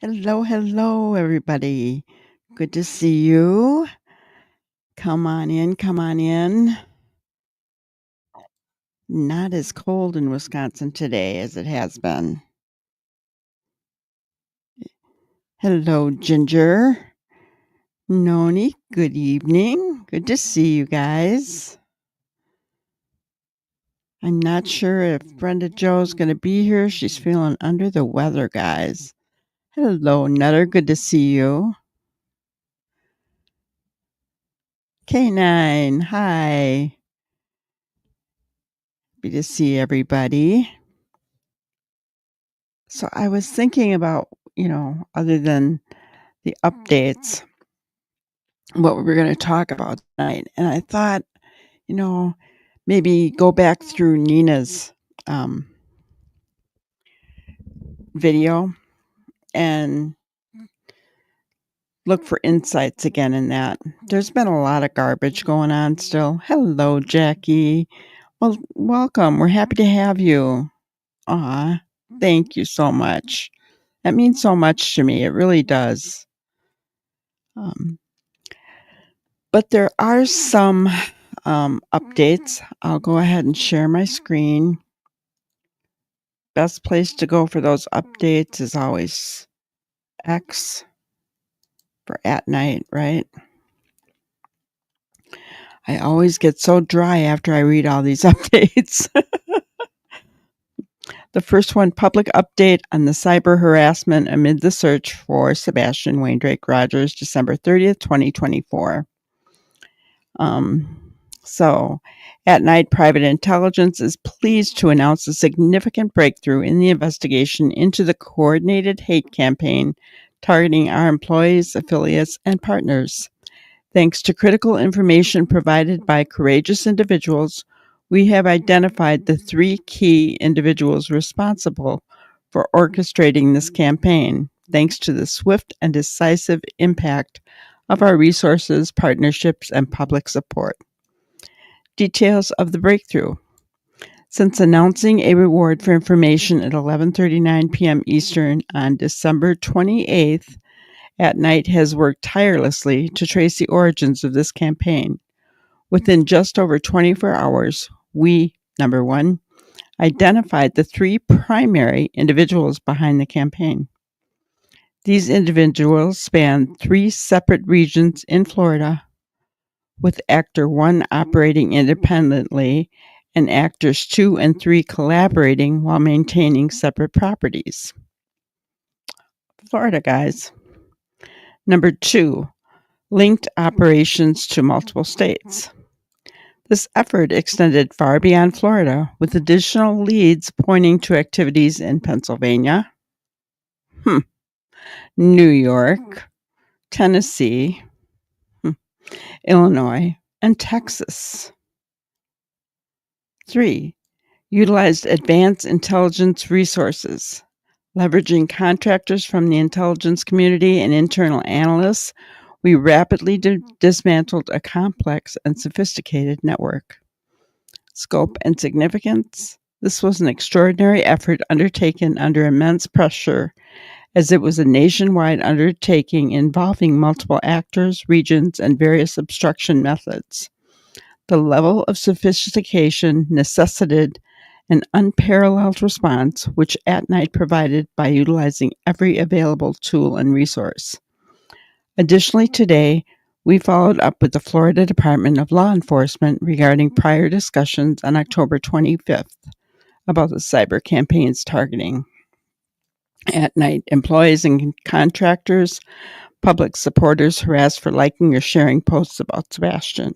Hello, hello, everybody. Good to see you. Come on in, come on in. Not as cold in Wisconsin today as it has been. Hello, Ginger. Noni, good evening. Good to see you guys. I'm not sure if Brenda Joe's going to be here. She's feeling under the weather, guys. Hello, Nutter. Good to see you. K9, hi. Happy to see everybody. So I was thinking about, other than the updates, what we were going to talk about tonight. And I thought, maybe go back through Nina's video and look for insights again in that. There's been a lot of garbage going on still. Hello, Jackie. Well, welcome. We're happy to have you. Aw, thank you so much. That means so much to me. It really does. But there are some updates. I'll go ahead and share my screen. Best place to go for those updates is always X for at night, right? I always get so dry after I read all these updates. The first one, public update on the cyber harassment amid the search for Sebastian Rogers, December 30th, 2024. So, at night, Private Intelligence is pleased to announce a significant breakthrough in the investigation into the coordinated hate campaign targeting our employees, affiliates, and partners. Thanks to critical information provided by courageous individuals, we have identified the 3 key individuals responsible for orchestrating this campaign, thanks to the swift and decisive impact of our resources, partnerships, and public support. Details of the breakthrough. Since announcing a reward for information at 11:39 p.m. Eastern on December 28th, At Night has worked tirelessly to trace the origins of this campaign. Within just over 24 hours, we, number one, identified the 3 primary individuals behind the campaign. These individuals span 3 separate regions in Florida, with Actor 1 operating independently and Actors 2 and 3 collaborating while maintaining separate properties. Florida, guys. Number 2, linked operations to multiple states. This effort extended far beyond Florida, with additional leads pointing to activities in Pennsylvania, New York, Tennessee, Illinois, and Texas. 3, utilized advanced intelligence resources. Leveraging contractors from the intelligence community and internal analysts, we rapidly dismantled a complex and sophisticated network. Scope and significance. This was an extraordinary effort undertaken under immense pressure, as it was a nationwide undertaking involving multiple actors, regions, and various obstruction methods. The level of sophistication necessitated an unparalleled response, which At Night provided by utilizing every available tool and resource. Additionally, today, we followed up with the Florida Department of Law Enforcement regarding prior discussions on October 25th about the cyber campaign's targeting. At Night, employees and contractors, public supporters harassed for liking or sharing posts about Sebastian.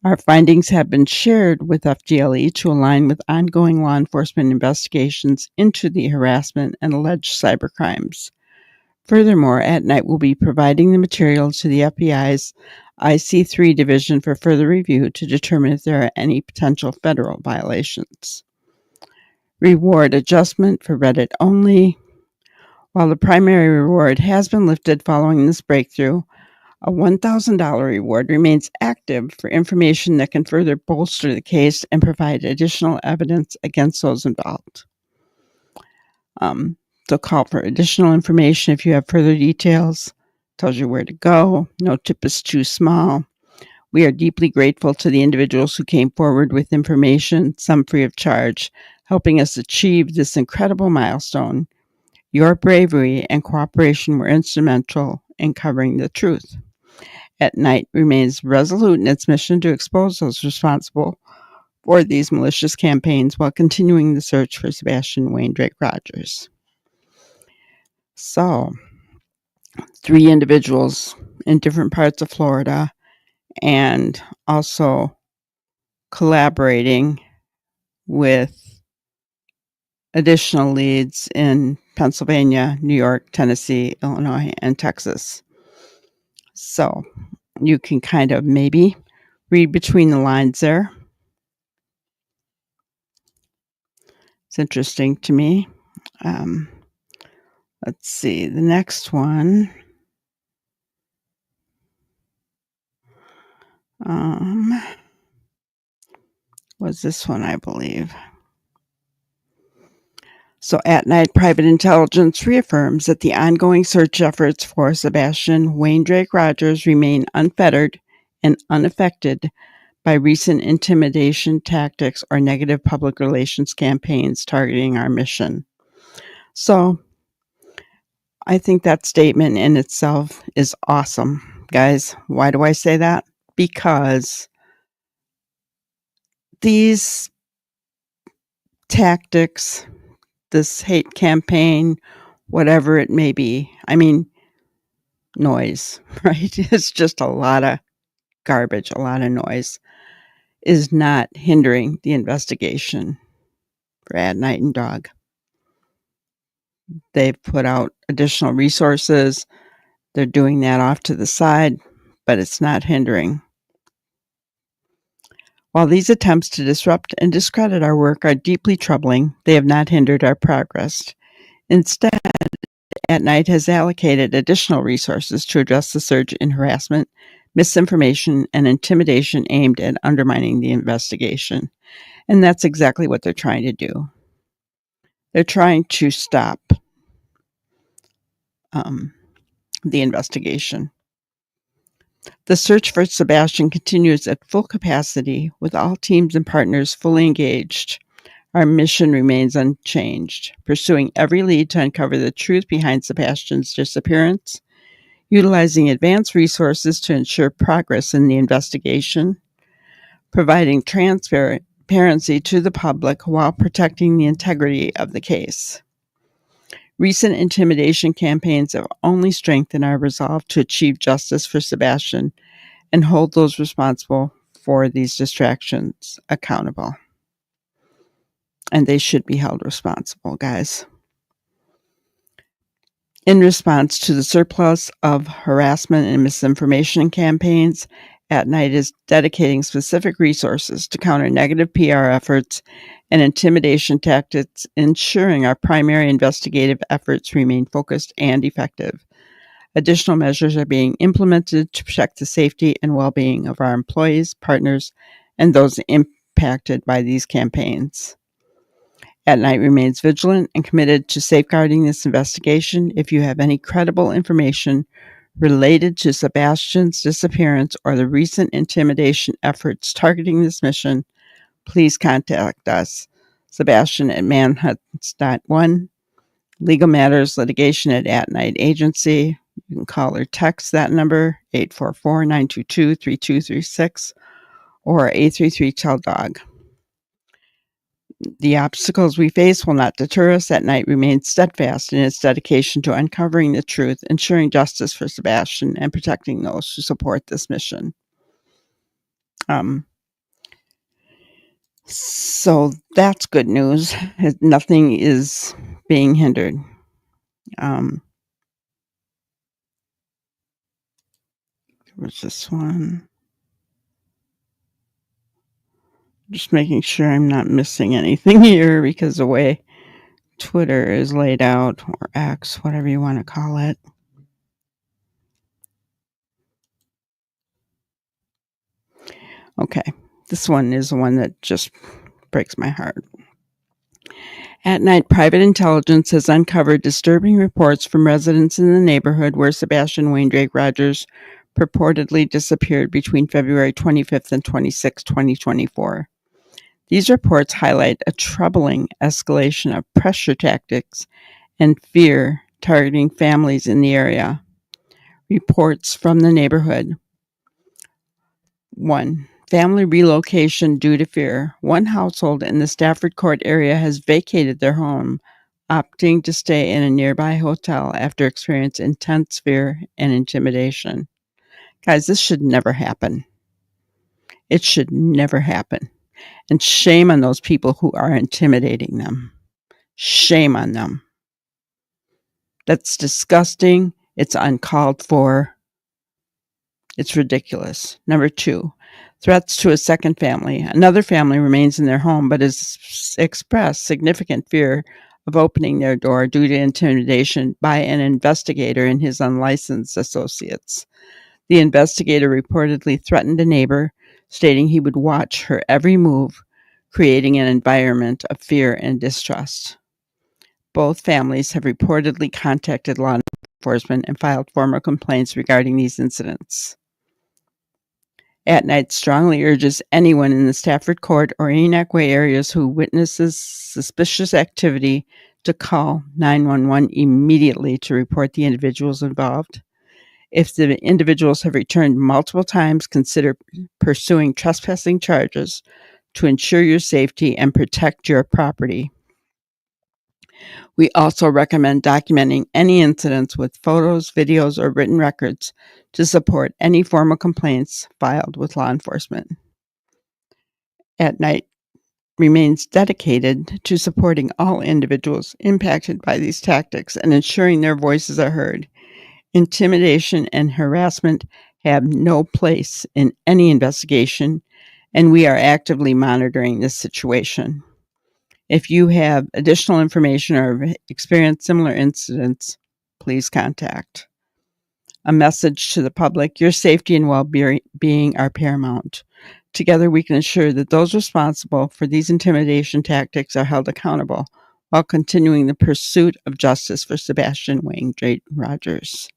Our findings have been shared with FDLE to align with ongoing law enforcement investigations into the harassment and alleged cybercrimes. Furthermore, At Night will be providing the material to the FBI's IC3 division for further review to determine if there are any potential federal violations. Reward adjustment for Reddit only. While the primary reward has been lifted following this breakthrough, a $1,000 reward remains active for information that can further bolster the case and provide additional evidence against those involved. So call for additional information if you have further details. Tells you where to go. No tip is too small. We are deeply grateful to the individuals who came forward with information, some free of charge, helping us achieve this incredible milestone. Your bravery and cooperation were instrumental in covering the truth. At Night remains resolute in its mission to expose those responsible for these malicious campaigns while continuing the search for Sebastian Waindrake Rogers. So, 3 individuals in different parts of Florida and also collaborating with additional leads in Pennsylvania, New York, Tennessee, Illinois, and Texas. So you can kind of maybe read between the lines there. It's interesting to me. Let's see, the next one. Was this one, I believe. So At Night, Private Intelligence reaffirms that the ongoing search efforts for Sebastian Waindrake Rogers remain unfettered and unaffected by recent intimidation tactics or negative public relations campaigns targeting our mission. So I think that statement in itself is awesome, guys. Why do I say that? Because these tactics, this hate campaign, whatever it may be, I mean, noise, right? It's just a lot of garbage, a lot of noise, is not hindering the investigation for At Night and Dog. They've put out additional resources. They're doing that off to the side, but it's not hindering. While these attempts to disrupt and discredit our work are deeply troubling, they have not hindered our progress. Instead, At Night has allocated additional resources to address the surge in harassment, misinformation, and intimidation aimed at undermining the investigation. And that's exactly what they're trying to do. They're trying to stop the investigation. The search for Sebastian continues at full capacity with all teams and partners fully engaged. Our mission remains unchanged, pursuing every lead to uncover the truth behind Sebastian's disappearance, utilizing advanced resources to ensure progress in the investigation, providing transparency to the public while protecting the integrity of the case. Recent intimidation campaigns have only strengthened our resolve to achieve justice for Sebastian and hold those responsible for these distractions accountable. And they should be held responsible, guys. In response to the surplus of harassment and misinformation campaigns, At Night is dedicating specific resources to counter negative PR efforts and intimidation tactics, ensuring our primary investigative efforts remain focused and effective. Additional measures are being implemented to protect the safety and well-being of our employees, partners, and those impacted by these campaigns. At Night remains vigilant and committed to safeguarding this investigation. If you have any credible information related to Sebastian's disappearance or the recent intimidation efforts targeting this mission, please contact us. Sebastian at manhunts.1, Legal Matters Litigation at Night Agency. You can call or text that number, 844-922-3236 or 833-TELL-DOG. The obstacles we face will not deter us. At Night remains steadfast in its dedication to uncovering the truth, ensuring justice for Sebastian, and protecting those who support this mission. So that's good news. Nothing is being hindered. Where's this one? Just making sure I'm not missing anything here because the way Twitter is laid out, or X, whatever you want to call it. Okay, this one is the one that just breaks my heart. At night, private intelligence has uncovered disturbing reports from residents in the neighborhood where Sebastian Wayne Drake Rogers purportedly disappeared between February 25th and 26, 2024. These reports highlight a troubling escalation of pressure tactics and fear targeting families in the area. Reports from the neighborhood. 1. Family relocation due to fear. One household in the Stafford Court area has vacated their home, opting to stay in a nearby hotel after experiencing intense fear and intimidation. Guys, this should never happen. It should never happen. And shame on those people who are intimidating them. Shame on them. That's disgusting. It's uncalled for. It's ridiculous. Number 2, threats to a second family. Another family remains in their home but has expressed significant fear of opening their door due to intimidation by an investigator and his unlicensed associates. The investigator reportedly threatened a neighbor, stating he would watch her every move, creating an environment of fear and distrust. Both families have reportedly contacted law enforcement and filed formal complaints regarding these incidents. At Night strongly urges anyone in the Stafford Court or Enoch Way areas who witnesses suspicious activity to call 911 immediately to report the individuals involved. If the individuals have returned multiple times, consider pursuing trespassing charges to ensure your safety and protect your property. We also recommend documenting any incidents with photos, videos, or written records to support any formal complaints filed with law enforcement. At Night remains dedicated to supporting all individuals impacted by these tactics and ensuring their voices are heard. Intimidation and harassment have no place in any investigation, and we are actively monitoring this situation. If you have additional information or have experienced similar incidents, please contact. A message to the public: your safety and well-being are paramount. Together, we can ensure that those responsible for these intimidation tactics are held accountable while continuing the pursuit of justice for Sebastian Wayne Drake Rogers.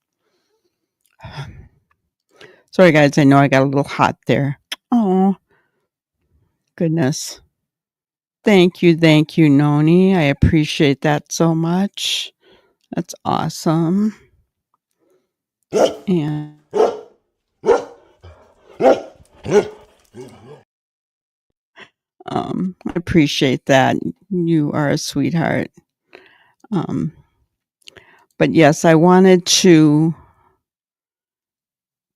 Sorry, guys, I know I got a little hot there. Oh, goodness. Thank you, Noni. I appreciate that so much. That's awesome. And I appreciate that. You are a sweetheart. But yes, I wanted to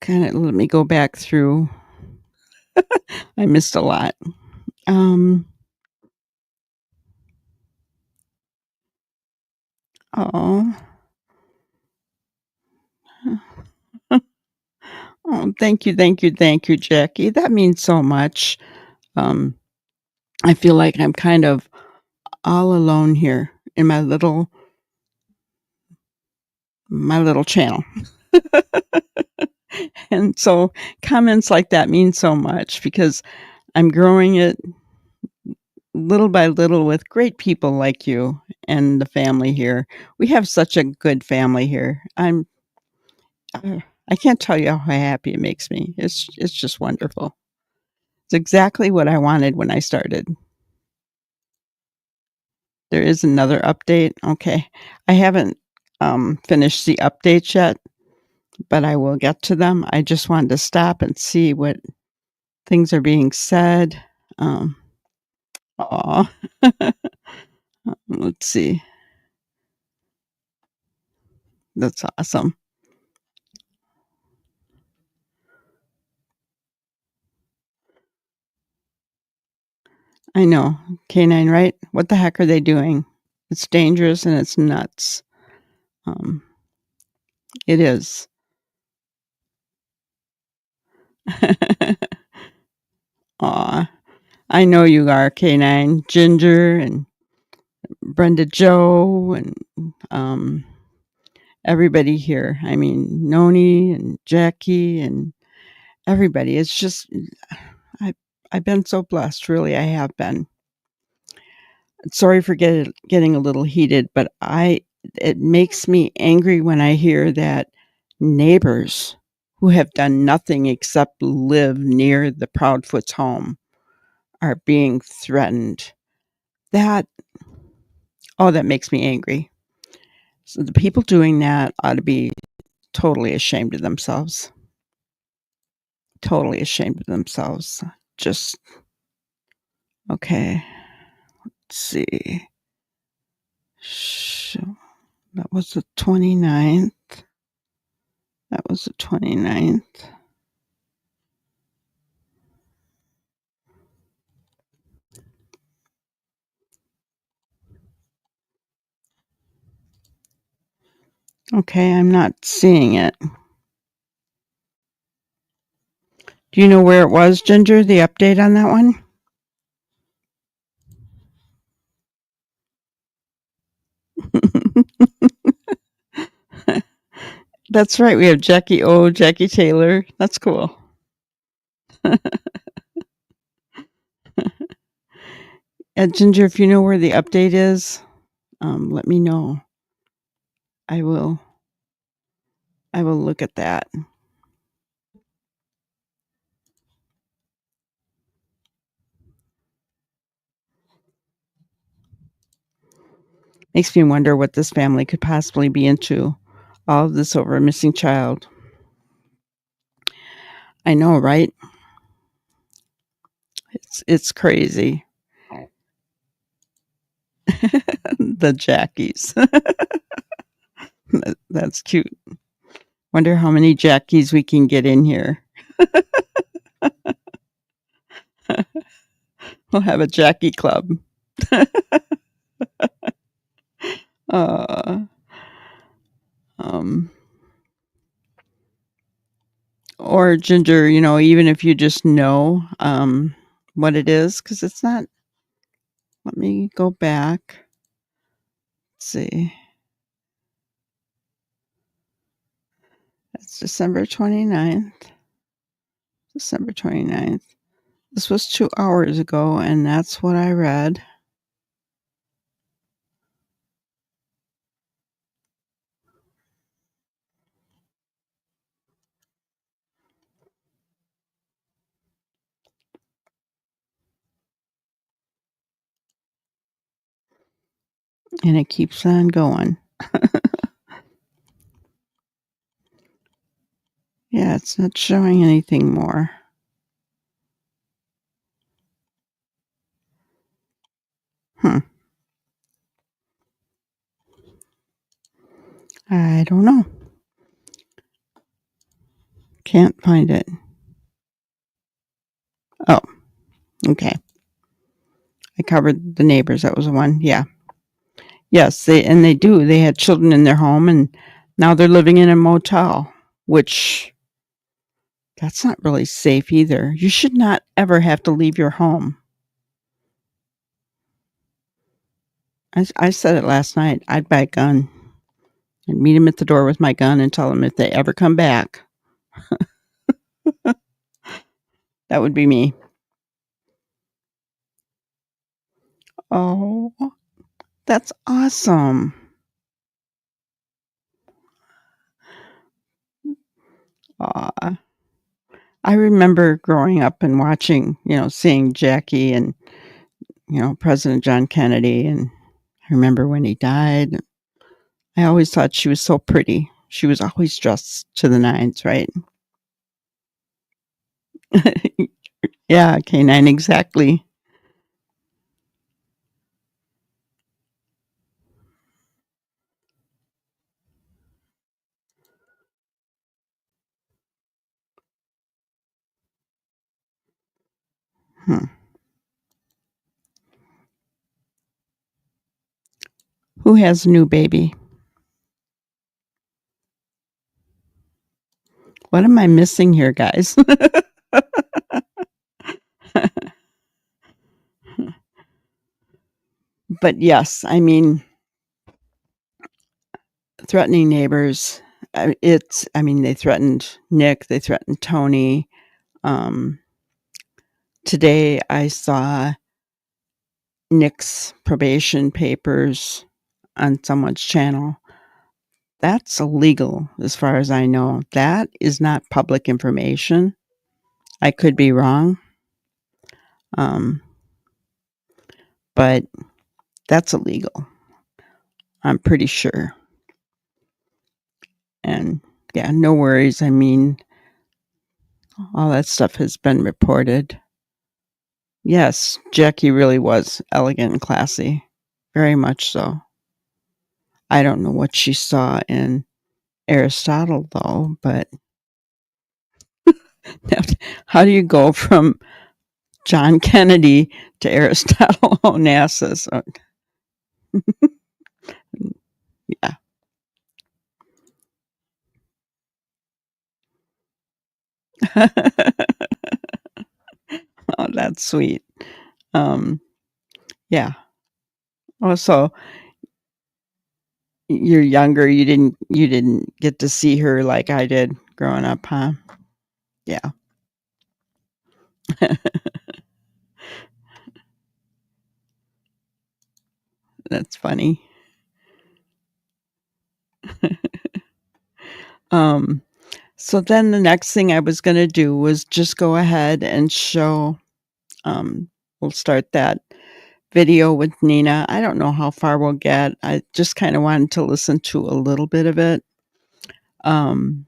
let me go back through. I missed a lot. Oh. Oh, thank you, Jackie. That means so much. I feel like I'm kind of all alone here in my little channel. And so comments like that mean so much because I'm growing it little by little with great people like you and the family here. We have such a good family here. I can't tell you how happy it makes me. It's just wonderful. It's exactly what I wanted when I started. There is another update. Okay. I haven't finished the updates yet, but I will get to them. I just wanted to stop and see what things are being said. Aw. Let's see. That's awesome. I know. Canine, right? What the heck are they doing? It's dangerous and it's nuts. It is. Aw. I know you are, Canine. Ginger and Brenda Joe and everybody here. I mean, Noni and Jackie and everybody. It's just I've been so blessed, really, I have been. Sorry for getting a little heated, but it makes me angry when I hear that neighbors who have done nothing except live near the Proudfoot's home are being threatened. That that makes me angry. So the people doing that ought to be totally ashamed of themselves. Totally ashamed of themselves. Just okay. Let's see. That was the 29th. That was the 29th. Okay, I'm not seeing it. Do you know where it was, Ginger, the update on that one? That's right. We have Jackie Taylor. That's cool. Ginger, if you know where the update is, let me know. I will look at that. Makes me wonder what this family could possibly be into. All of this over a missing child. I know, right? It's crazy. The Jackies. That's cute. Wonder how many Jackies we can get in here. We'll have a Jackie club. uh, um, or Ginger, even if you just know what it is, because it's not. Let me go back. Let's see. That's December 29th. December 29th. This was 2 hours ago, and that's what I read. And it keeps on going. Yeah, it's not showing anything more. I don't know. Can't find it. Oh, okay. I covered the neighbors. That was the one. Yeah. Yes, they do. They had children in their home, and now they're living in a motel, which that's not really safe either. You should not ever have to leave your home. I said it last night. I'd buy a gun and meet them at the door with my gun and tell them if they ever come back, that would be me. Oh, that's awesome. Aw. I remember growing up and watching, seeing Jackie and, President John Kennedy. And I remember when he died, I always thought she was so pretty. She was always dressed to the nines, right? Yeah, K9, exactly. Hmm. Who has a new baby? What am I missing here, guys? But yes, I mean, threatening neighbors. They threatened Nick, they threatened Tony. Um, Today I saw Nick's probation papers on someone's channel. That's illegal as far as I know. That is not public information. I could be wrong. But that's illegal. I'm pretty sure. And yeah, no worries. I mean, all that stuff has been reported. Yes, Jackie really was elegant and classy. Very much so. I don't know what she saw in Aristotle, though, but how do you go from John Kennedy to Aristotle Onassis? Yeah. Oh, that's sweet. Yeah. Oh, so you're younger. You didn't get to see her like I did growing up, huh? Yeah. That's funny. Um, so then the next thing I was gonna do was just go ahead and show, we'll start that video with Nina. I don't know how far we'll get. I just kinda wanted to listen to a little bit of it. Um,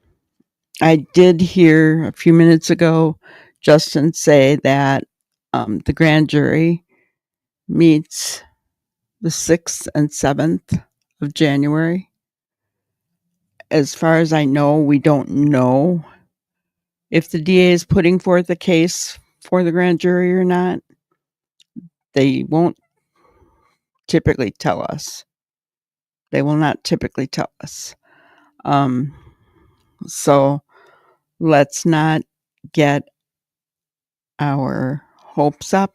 I did hear a few minutes ago Justin say that, the grand jury meets the 6th and 7th of January. As far as I know, we don't know if the DA is putting forth a case for the grand jury or not. They won't typically tell us. They will not typically tell us. Um, so let's not get our hopes up,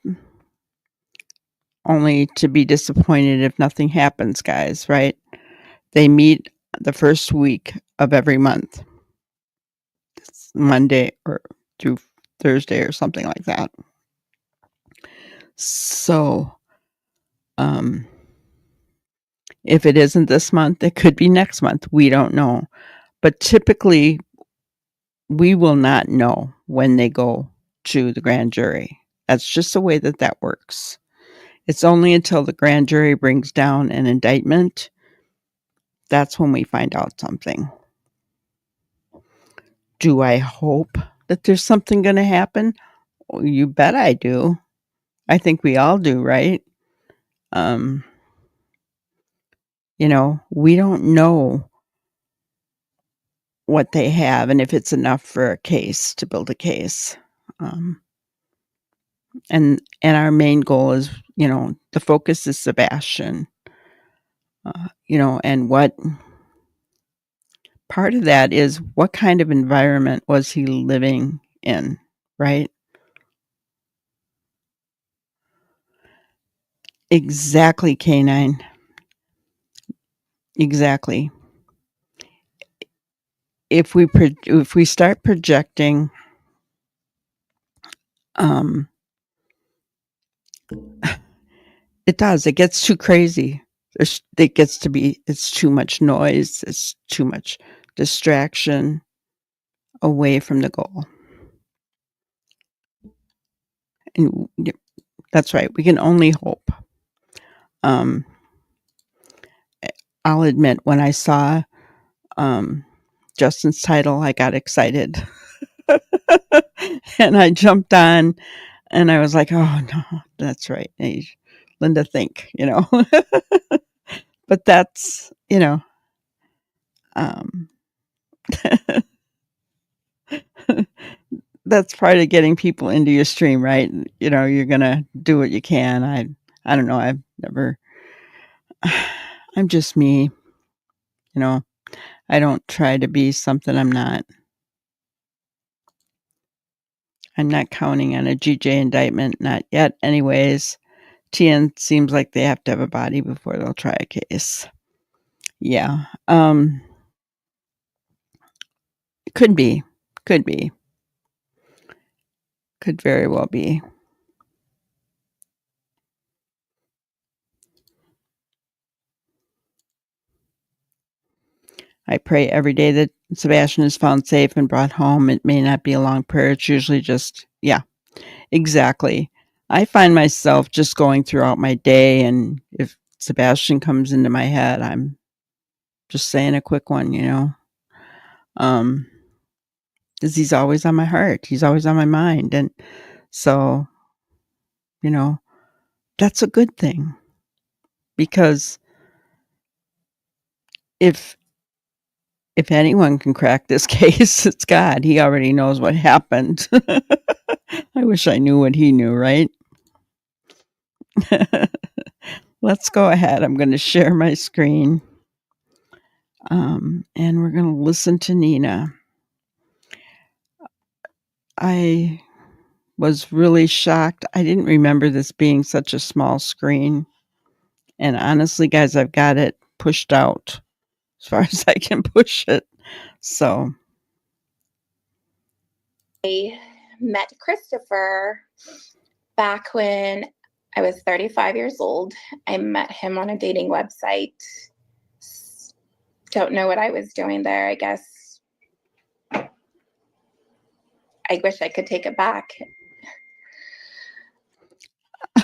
only to be disappointed if nothing happens, guys, right? They meet the first week of every month. It's Monday or through Thursday or something like that. So, um, if it isn't this month, it could be next month. We don't know. But typically, we will not know when they go to the grand jury. That's just the way that that works. It's only until the grand jury brings down an indictment that's when we find out something. Do I hope that there's something going to happen? Well, you bet I do. I think we all do, right? Um, we don't know what they have and if it's enough for a case to build a case. Um, and our main goal is, the focus is Sebastian. And what part of that is what kind of environment was he living in, right? Exactly, Canine. Exactly. If we start projecting, um, it does. It gets too crazy. It's too much noise. It's too much distraction away from the goal. And that's right. We can only hope. Um, I'll admit, when I saw Justin's title, I got excited. And I jumped on and I was like, oh, no, that's right. Hey, Linda, think. But that's, um, that's part of getting people into your stream, right? You're going to do what you can. I don't know. I've never, I'm just me, you know, I don't try to be something I'm not. I'm not counting on a GJ indictment, not yet. Anyways, TN seems like they have to have a body before they'll try a case. Yeah. Could be. Could be. Could very well be. I pray every day that Sebastian is found safe and brought home. It may not be a long prayer. It's usually just, yeah, exactly. I find myself just going throughout my day, and if Sebastian comes into my head, I'm just saying a quick one, um, because he's always on my heart. He's always on my mind. And so, you know, that's a good thing, because if anyone can crack this case, it's God. He already knows what happened. I wish I knew what he knew, right? Let's go ahead. I'm going to share my screen. And we're going to listen to Nina. I was really shocked. I didn't remember this being such a small screen. And honestly, guys, I've got it pushed out as far as I can push it. So I met Christopher back when I was 35 years old. I met him on a dating website. Don't know what I was doing there, I guess. I wish I could take it back.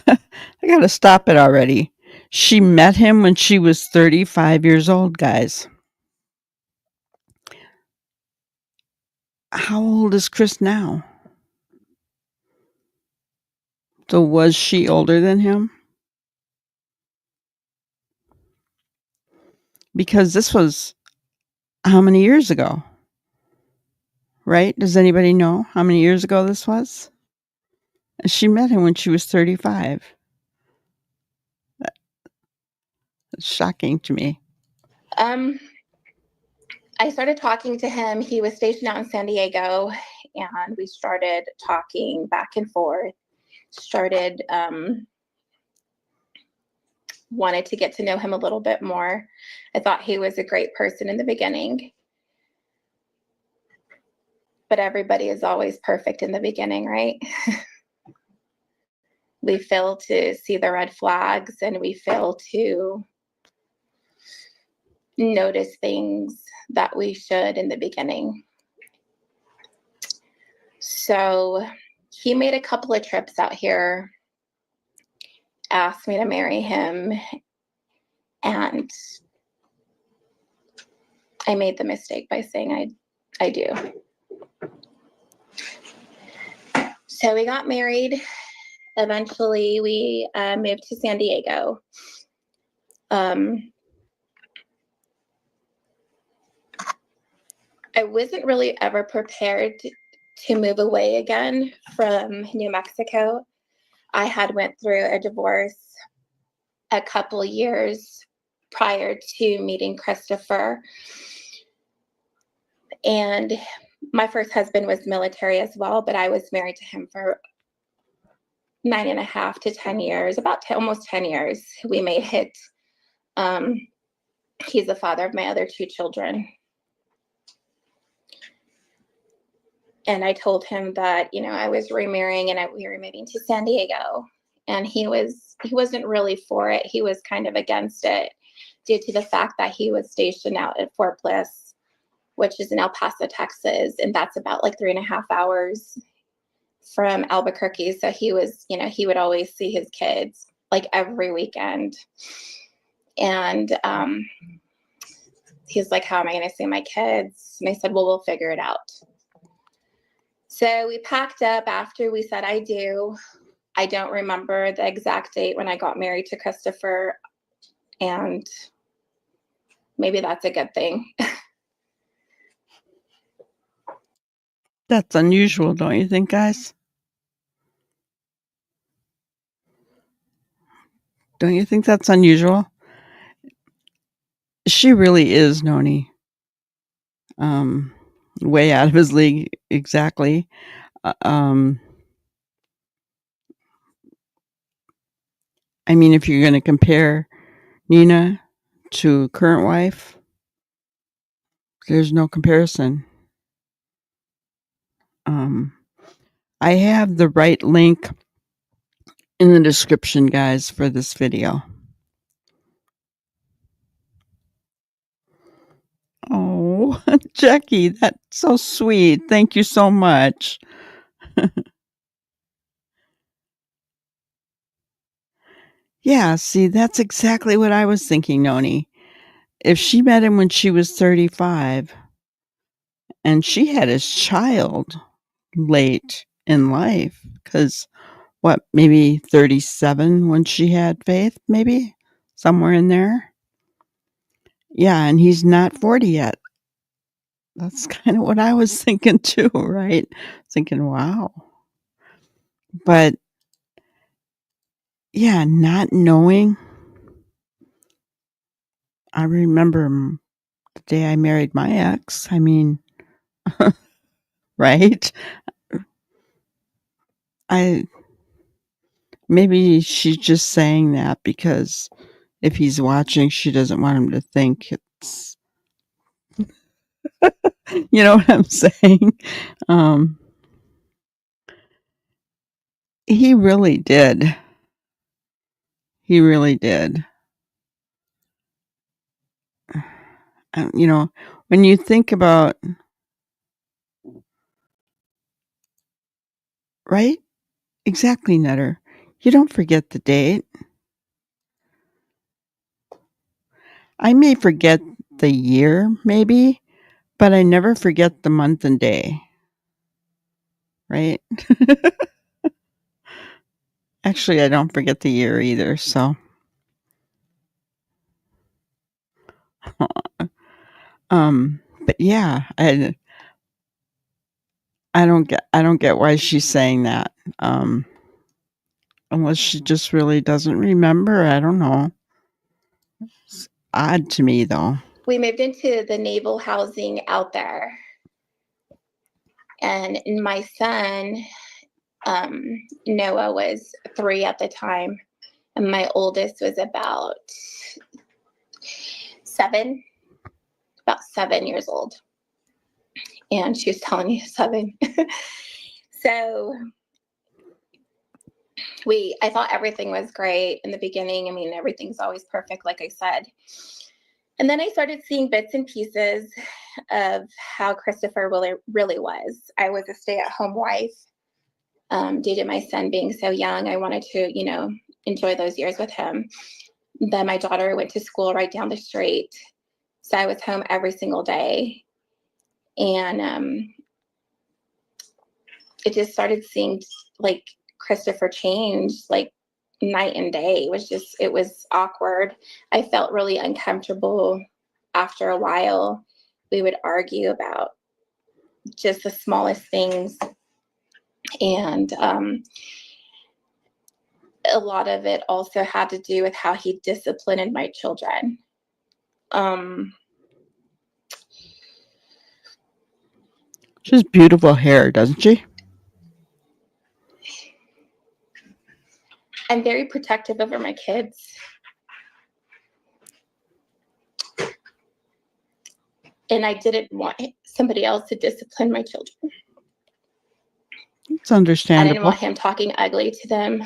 I got to stop it already. She met him when she was 35 years old, guys. How old is Chris now? So was she older than him? Because this was how many years ago? Right? Does anybody know how many years ago this was? She met him when she was 35. That's shocking to me. I started talking to him. He was stationed out in San Diego, and we started talking back and forth. Wanted to get to know him a little bit more. I thought he was a great person in the beginning. But everybody is always perfect in the beginning, right? We fail to see the red flags, and we fail to notice things that we should in the beginning. So he made a couple of trips out here, asked me to marry him, and I made the mistake by saying I do. So we got married. Eventually, we moved to San Diego. I wasn't really ever prepared to move away again from New Mexico. I had went through a divorce a couple years prior to meeting Christopher. And my first husband was military as well, but I was married to him for 9.5 to 10 years, almost 10 years. We made it. He's the father of my other 2 children. And I told him that, I was remarrying and we were moving to San Diego. And he wasn't really for it. He was kind of against it due to the fact that he was stationed out at Fort Bliss, which is in El Paso, Texas. And that's about like 3.5 hours from Albuquerque. So he would always see his kids like every weekend. And he's like, how am I going to see my kids? And I said, well, we'll figure it out. So we packed up after we said I do. I don't remember the exact date when I got married to Christopher, and maybe that's a good thing. That's unusual, don't you think, guys? Don't you think that's unusual? She really is, Noni. Way out of his league, exactly. I mean, if you're going to compare Nina to current wife, there's no comparison. I have the right link in the description, guys, for this video. Oh, Jackie, that's so sweet. Thank you so much. Yeah, see, that's exactly what I was thinking, Noni. If she met him when she was 35 and she had his child late in life, because what, maybe 37 when she had Faith, maybe? Somewhere in there? Yeah, and he's not 40 yet. That's kinda what I was thinking too, right? Thinking, "Wow." But, yeah, not knowing I remember the day I married my ex, I mean, right? I maybe she's just saying that because if he's watching, she doesn't want him to think it's you know what I'm saying? Um, he really did. He really did. You know, when you think about right? Exactly, Nutter. You don't forget the date. I may forget the year, maybe, but I never forget the month and day, right? Actually, I don't forget the year either, so but yeah, I don't get why she's saying that. Um, unless she just really doesn't remember, I don't know. It's odd to me though. We moved into the naval housing out there, and my son, Noah, was 3 at the time, and my oldest was seven, about 7 years old. And she was telling me 7. So I thought everything was great in the beginning. I mean, everything's always perfect, like I said. And then I started seeing bits and pieces of how Christopher really was. I was a stay-at-home wife. Due to my son being so young, I wanted to, enjoy those years with him. Then my daughter went to school right down the street. So I was home every single day. And it just started seeing like Christopher change like night and day. It was awkward. I felt really uncomfortable after a while. We would argue about just the smallest things. And a lot of it also had to do with how he disciplined my children. She has beautiful hair, doesn't she? I'm very protective over my kids. And I didn't want somebody else to discipline my children. It's I didn't understandable. want him talking ugly to them,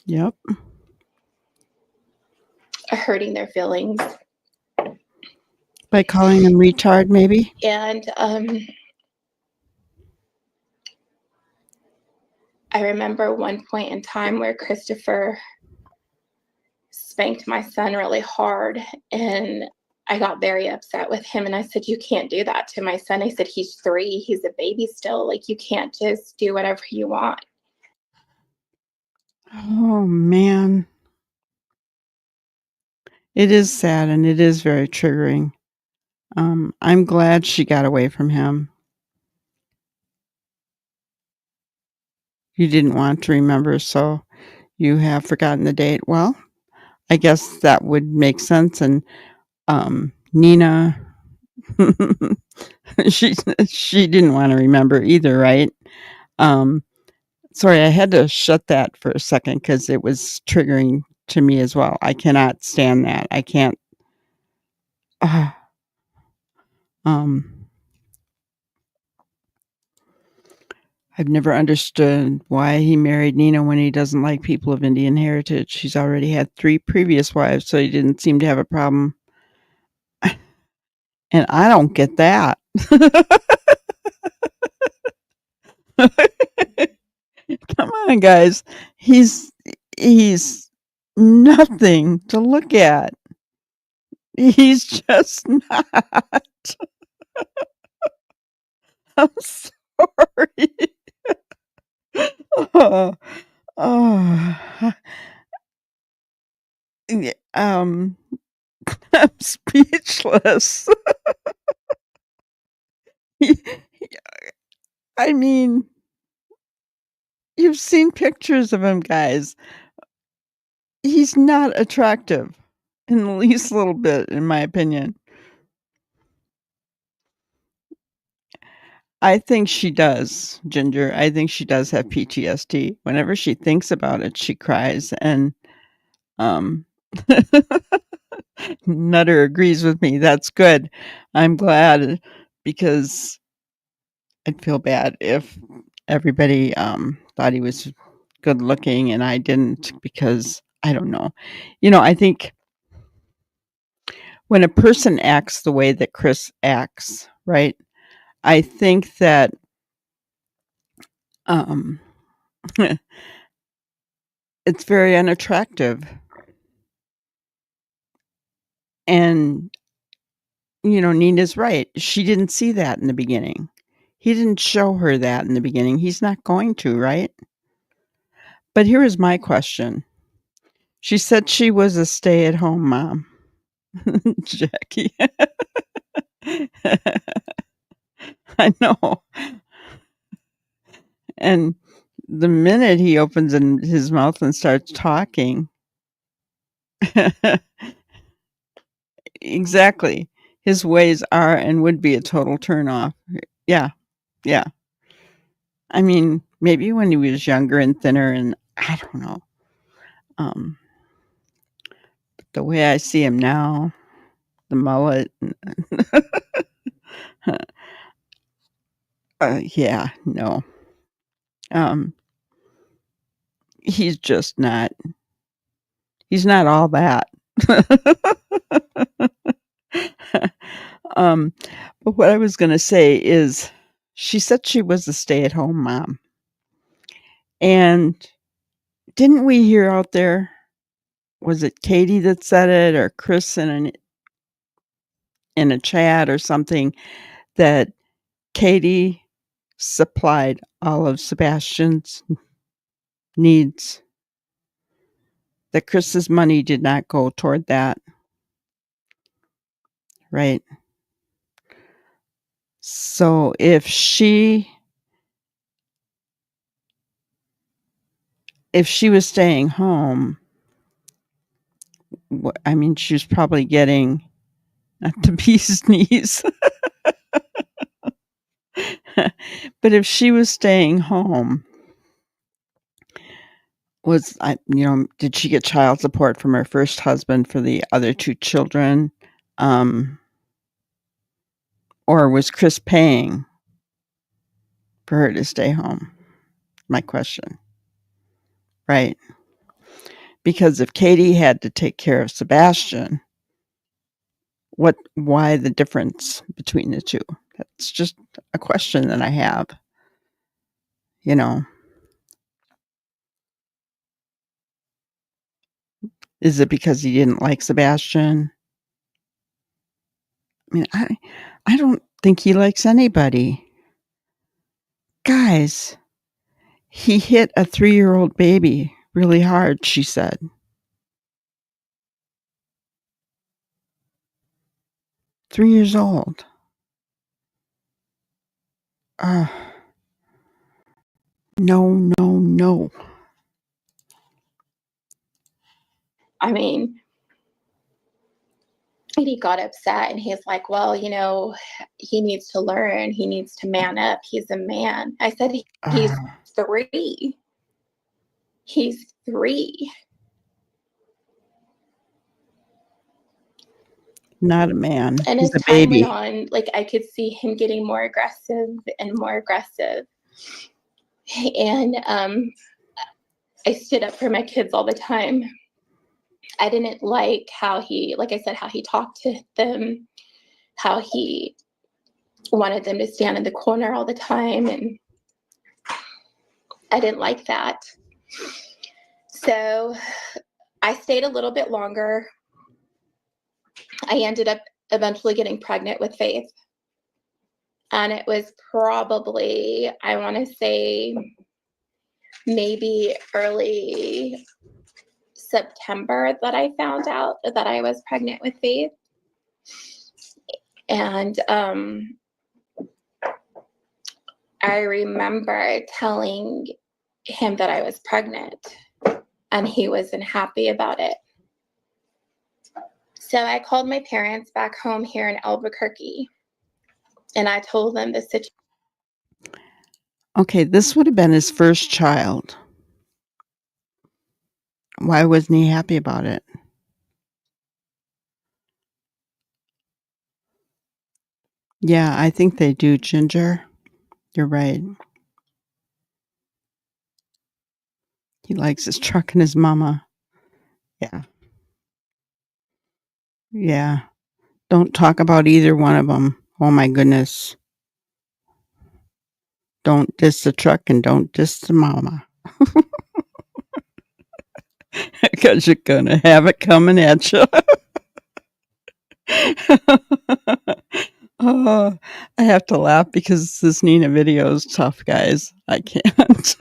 Yep. hurting their feelings. By calling him retard, maybe? And I remember one point in time where Christopher spanked my son really hard, and I got very upset with him, and I said, "You can't do that to my son." I said, "He's 3, he's a baby still. Like, you can't just do whatever you want." Oh, man. It is sad and it is very triggering. I'm glad she got away from him. You didn't want to remember, so you have forgotten the date. Well, I guess that would make sense. And Nina, she she didn't want to remember either, right? Um, sorry, I had to shut that for a second because it was triggering to me as well. I cannot stand that. I can't. Uh, um, I've never understood why he married Nina when he doesn't like people of Indian heritage. He's already had 3 previous wives, so he didn't seem to have a problem. And I don't get that. Come on, guys. He's nothing to look at. He's just not. I'm sorry. Oh, oh. Yeah, I'm speechless. I mean, you've seen pictures of him, guys. He's not attractive in the least little bit, in my opinion. I think she does, Ginger. I think she does have PTSD. Whenever she thinks about it, she cries, and, um, Nutter agrees with me. That's good. I'm glad because I'd feel bad if everybody, thought he was good looking and I didn't because I don't know. I think when a person acts the way that Chris acts, right? I think that, um, it's very unattractive. And, Nina's right. She didn't see that in the beginning. He didn't show her that in the beginning. He's not going to, right? But here is my question. She said she was a stay-at-home mom. Jackie. I know. And the minute he opens his mouth and starts talking, exactly, his ways are and would be a total turnoff. Yeah, yeah. I mean, maybe when he was younger and thinner, and I don't know. Um, the way I see him now, the mullet, yeah, no. Um, he's just not. He's not all that. um, but what I was going to say is, she said she was a stay-at-home mom, and didn't we hear out there? Was it Katie that said it, or Chris in a chat or something, that Katie supplied all of Sebastian's needs, that Chris's money did not go toward that, right? So if she was staying home, I mean, she was probably getting not the bee's knees, but if she was staying home, did she get child support from her first husband for the other 2 children? Um, or was Chris paying for her to stay home? My question, right? Because if Katie had to take care of Sebastian, why the difference between the 2? That's just a question that I have, you know. Is it because he didn't like Sebastian? I mean, I don't think he likes anybody. Guys, he hit a 3-year-old baby really hard, she said. 3 years old. No, no, no. I mean, he got upset and he's like, well, he needs to learn. He needs to man up. He's a man. I said, he's 3. He's 3. Not a man. And He's as a time went baby. on, like, I could see him getting more aggressive and more aggressive. And I stood up for my kids all the time. I didn't like how he, like I said, how he talked to them, how he wanted them to stand in the corner all the time, and I didn't like that. So I stayed a little bit longer. I ended up eventually getting pregnant with Faith. And it was probably, I want to say, maybe early September that I found out that I was pregnant with Faith. And I remember telling him that I was pregnant, and he wasn't happy about it. So I called my parents back home here in Albuquerque, and I told them the situation. Okay, this would have been his first child. Why wasn't he happy about it? Yeah, I think they do, Ginger. You're right. He likes his truck and his mama. Yeah. Yeah. Don't talk about either one of them. Oh my goodness. Don't diss the truck and don't diss the mama. Because you're going to have it coming at you. Oh, I have to laugh because this Nina video is tough, guys. I can't.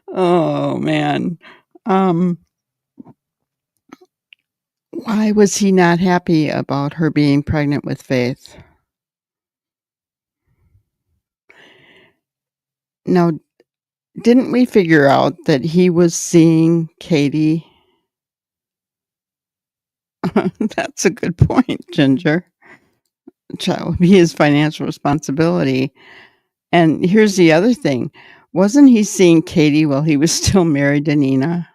Oh, man. Um, why was he not happy about her being pregnant with Faith? Now, didn't we figure out that he was seeing Katie? That's a good point, Ginger. Child would be his financial responsibility. And here's the other thing. Wasn't he seeing Katie while he was still married to Nina?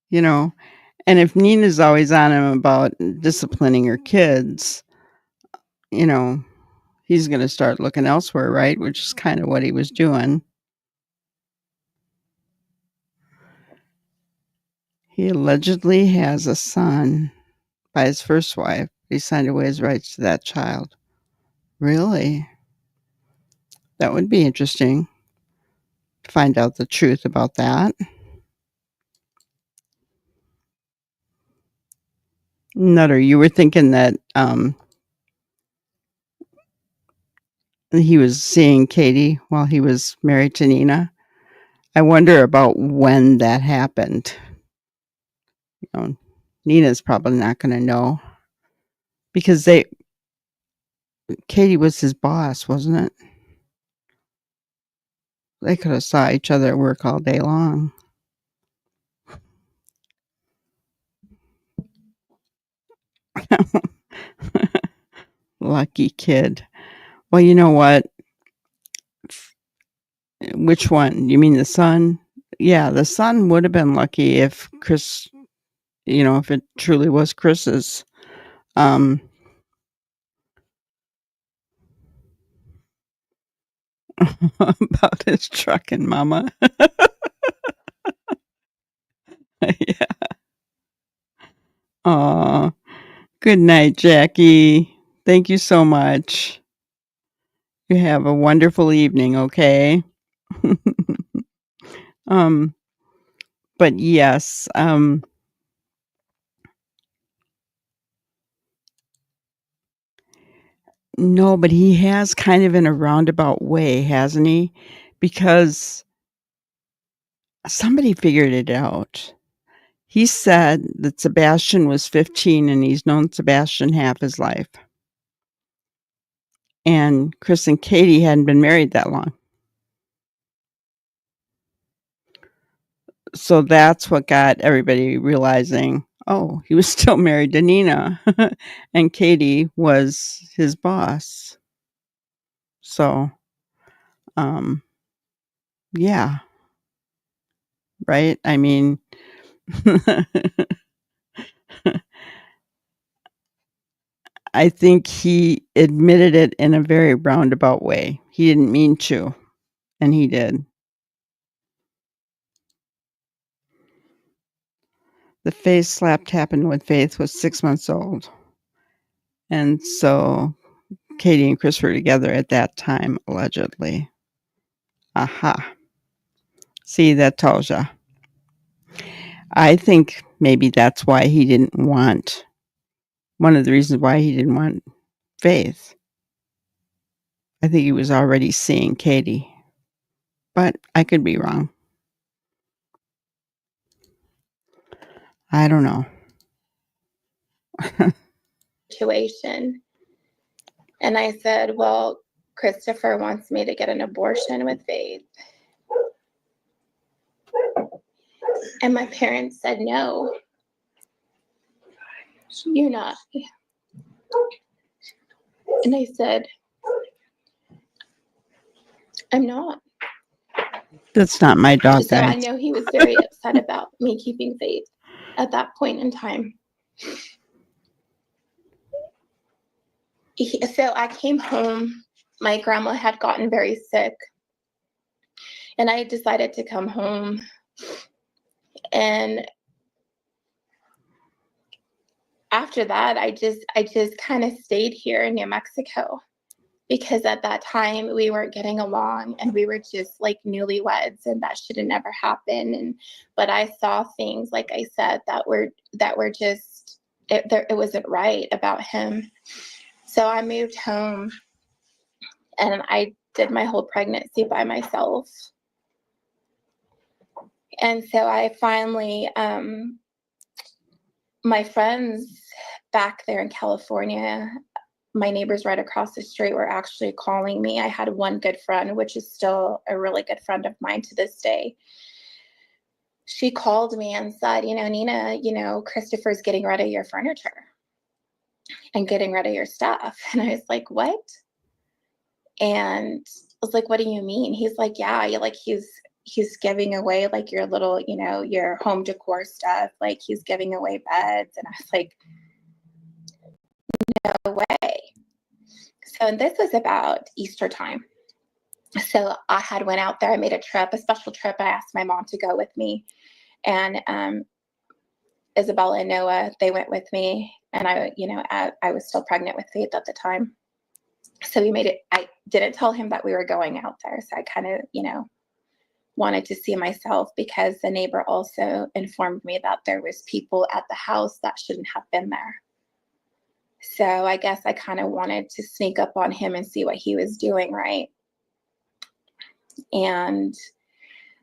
You know, and if Nina's always on him about disciplining her kids, you know, he's going to start looking elsewhere, right? Which is kind of what he was doing. He allegedly has a son by his first wife. He signed away his rights to that child. Really? That would be interesting to find out the truth about that. Nutter, you were thinking that he was seeing Katie while he was married to Nina. I wonder about when that happened. You know, Nina's probably not going to know because Katie was his boss, wasn't it? They could have saw each other at work all day long. Lucky kid. Well, you know what? Which one? You mean the son? Yeah, the son would have been lucky if Chris, if it truly was Chris's. About his truck and mama. Yeah. Aw. Good night, Jackie. Thank you so much. You have a wonderful evening, okay? um, but yes, no, but he has kind of in a roundabout way, hasn't he? Because somebody figured it out. He said that Sebastian was 15 and he's known Sebastian half his life. And Chris and Katie hadn't been married that long. So that's what got everybody realizing, oh, he was still married to Nina and Katie was his boss. So, yeah, right? I mean, I think he admitted it in a very roundabout way. He didn't mean to, and he did. The face slap happened when Faith was 6 months old. And so Katie and Chris were together at that time, allegedly. Aha. See, that tells ya. I think maybe that's why he didn't want, one of the reasons why he didn't want Faith. I think he was already seeing Katie. But I could be wrong. I don't know. Situation. And I said, well, Christopher wants me to get an abortion with Faith. And my parents said, no, you're not. And I said, I'm not. That's not my dog, So I guys. know he was very upset about me keeping Faith at that point in time. So I came home. My grandma had gotten very sick. And I decided to come home. And after that, I just kind of stayed here in New Mexico, because at that time we weren't getting along and we were just like newlyweds, and that should have never happened. And but I saw things, like I said, that were just it wasn't right about him. So I moved home and I did my whole pregnancy by myself. And so I finally my friends back there in California, my neighbors right across the street, were actually calling me. I had one good friend, which is still a really good friend of mine to this day. She called me and said, Nina, Christopher's getting rid of your furniture and getting rid of your stuff. And I was like, what? And I was like, what do you mean? He's like, yeah, he's giving away like your little, your home decor stuff. Like he's giving away beds. And I was like, no way. So, and this was about Easter time. So I had went out there. I made a special trip. I asked my mom to go with me, and Isabella and Noah, they went with me. And I was still pregnant with Faith at the time. So we made it. I didn't tell him that we were going out there. So I kind of, wanted to see myself, because the neighbor also informed me that there was people at the house that shouldn't have been there. So I guess I kind of wanted to sneak up on him and see what he was doing, right? And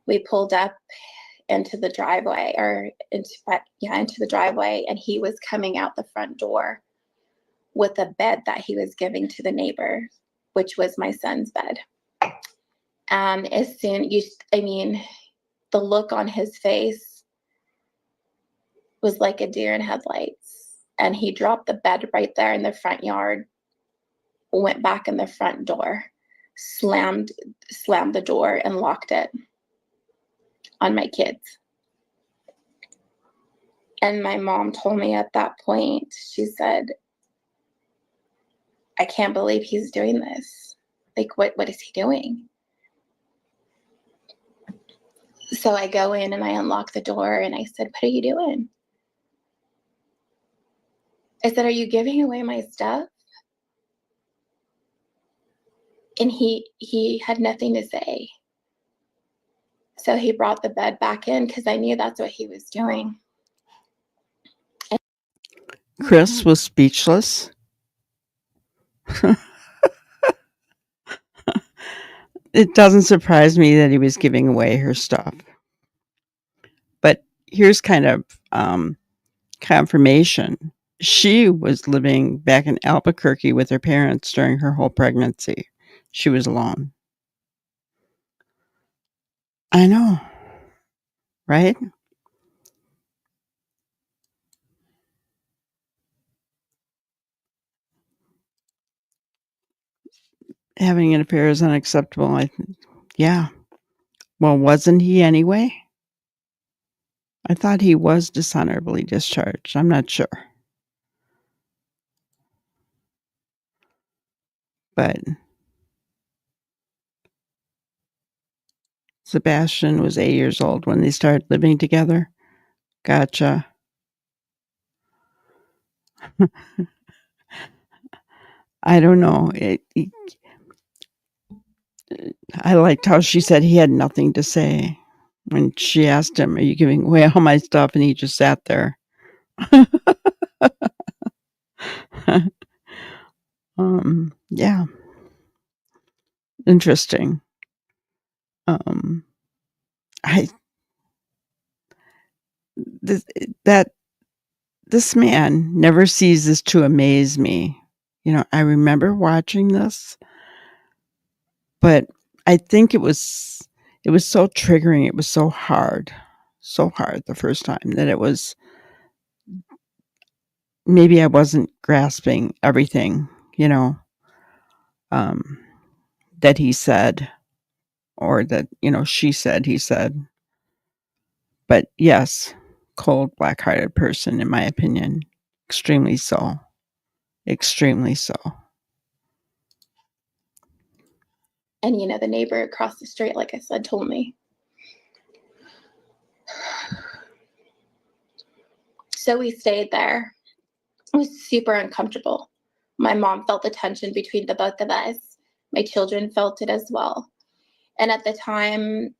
we pulled up into the driveway, into the driveway, and he was coming out the front door with a bed that he was giving to the neighbor, which was my son's bed. And the look on his face was like a deer in headlights. And he dropped the bed right there in the front yard, went back in the front door, slammed the door and locked it on my kids. And my mom told me at that point, she said, I can't believe he's doing this. Like, what is he doing? So I go in and I unlock the door and I said, what are you doing? I said, are you giving away my stuff? And he had nothing to say. So he brought the bed back in, because I knew that's what he was doing. Chris was speechless. It doesn't surprise me that he was giving away her stuff. But here's kind of confirmation. She was living back in Albuquerque with her parents during her whole pregnancy. She was alone. I know, right? Having an affair is unacceptable. Yeah. Well, wasn't he anyway? I thought he was dishonorably discharged. I'm not sure. But Sebastian was 8 years old when they started living together. Gotcha. I don't know. I liked how she said he had nothing to say when she asked him, "Are you giving away all my stuff?" And he just sat there. Yeah, interesting. Um, I this, that this man never ceases to amaze me. I remember watching this, but I think it was so triggering. It was so hard the first time that it was maybe I wasn't grasping everything, you know, um, that he said or that, she said, he said. But yes, cold, black hearted person, in my opinion. Extremely so. Extremely so. And the neighbor across the street, like I said, told me. So we stayed there. It was super uncomfortable. My mom felt the tension between the both of us. My children felt it as well. And at the time,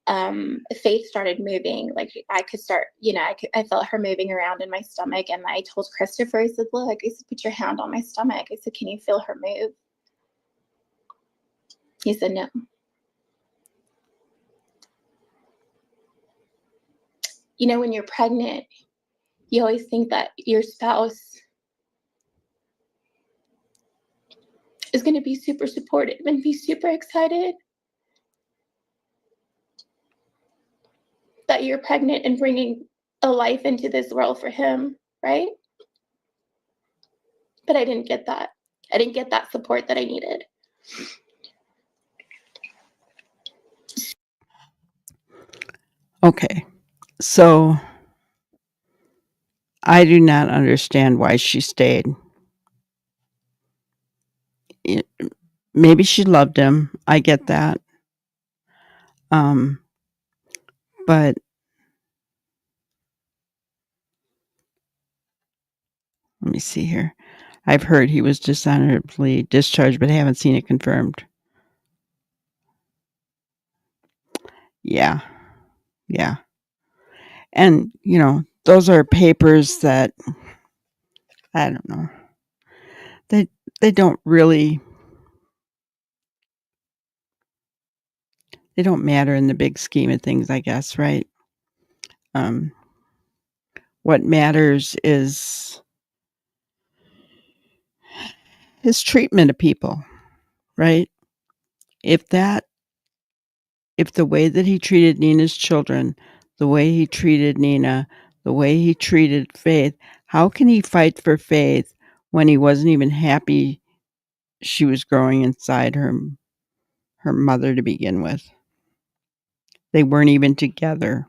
Faith started moving. Like I could start, I felt her moving around in my stomach. And I told Christopher, I said, look, I said, put your hand on my stomach. I said, can you feel her move? He said, no. When you're pregnant, you always think that your spouse is going to be super supportive and be super excited that you're pregnant and bringing a life into this world for him, right? But I didn't get that. I didn't get that support that I needed. Okay. So I do not understand why she stayed. Maybe she loved him. I get that. But let me see here. I've heard he was dishonorably discharged, but I haven't seen it confirmed. Yeah. Yeah. And, those are papers that I don't know. They they don't really they don't matter in the big scheme of things, I guess, right? Um what matters is his treatment of people, right? If that if the way that he treated Nina's children, the way he treated Nina, the way he treated Faith, how can he fight for Faith when he wasn't even happy she was growing inside her mother to begin with? They weren't even together.